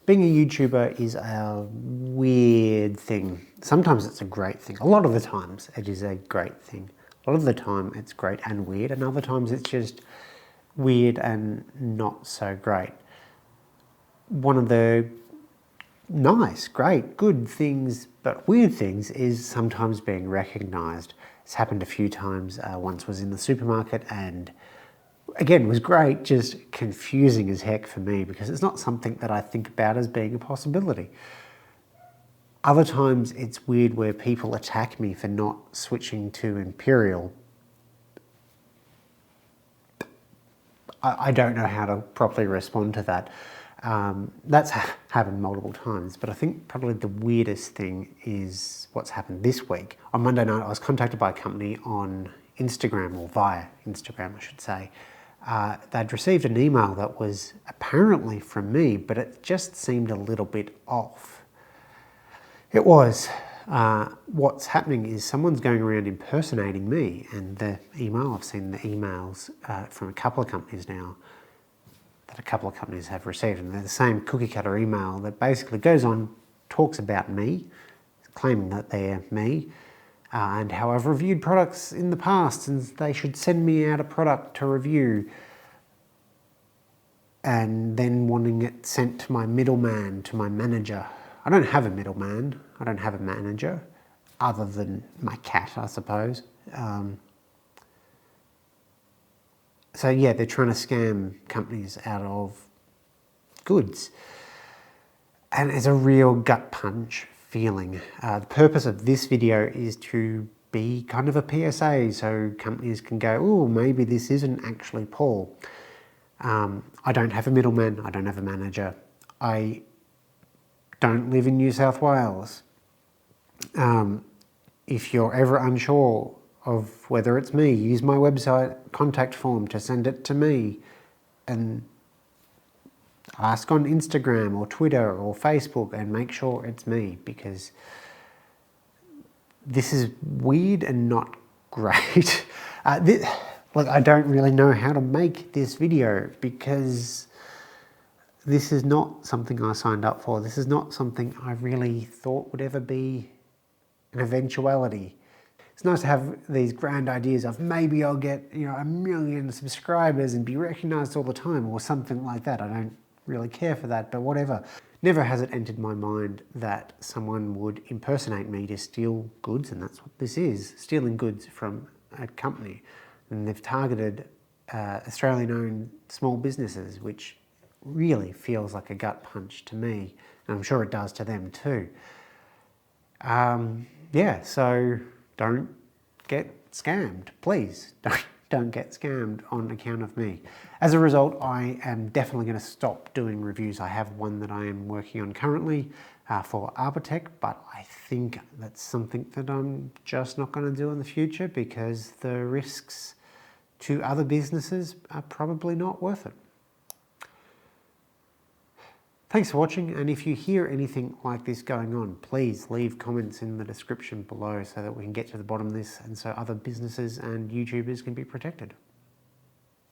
Being a YouTuber is a weird thing. Sometimes it's a great thing. A lot of the times it is a great thing. A lot of the time it's great and weird, and other times it's just weird and not so great. One of the nice, great, good things, but weird things is sometimes being recognised. It's happened a few times. Once was in the supermarket and again, was great, just confusing as heck for me because it's not something that I think about as being a possibility. Other times it's weird where people attack me for not switching to Imperial. I don't know how to properly respond to that. That's happened multiple times, but I think probably the weirdest thing is what's happened this week. On Monday night, I was contacted by a company on Instagram, or via Instagram, I should say. They'd received an email that was apparently from me, but it just seemed a little bit off. It was. What's happening is someone's going around impersonating me, and the email, I've seen the emails from a couple of companies now that a couple of companies have received, and they're the same cookie cutter email that basically goes on, talks about me, claiming that they're me, and how I've reviewed products in the past and they should send me out a product to review, and then wanting it sent to my middleman, to my manager. I don't have a middleman, I don't have a manager, other than my cat, I suppose. So yeah, they're trying to scam companies out of goods. And it's a real gut punch feeling. The purpose of this video is to be kind of a PSA so companies can go, oh, maybe this isn't actually Paul. I don't have a middleman, I don't have a manager. I don't live in New South Wales. If you're ever unsure of whether it's me, use my website contact form to send it to me, and ask on Instagram or Twitter or Facebook and make sure it's me, because this is weird and not great. Look, I don't really know how to make this video because this is not something I signed up for. This is not something I really thought would ever be an eventuality. It's nice to have these grand ideas of maybe I'll get 1 million subscribers and be recognized all the time or something like that. I don't really care for that, but whatever. Never has it entered my mind that someone would impersonate me to steal goods, and that's what this is, stealing goods from a company. And they've targeted Australian-owned small businesses, which really feels like a gut punch to me, and I'm sure it does to them too. Yeah, so don't get scammed, please. Don't get scammed on account of me. As a result, I am definitely going to stop doing reviews. I have one that I am working on currently for Arbortech, but I think that's something that I'm just not going to do in the future because the risks to other businesses are probably not worth it. Thanks for watching, and if you hear anything like this going on, please leave comments in the description below so that we can get to the bottom of this and so other businesses and YouTubers can be protected.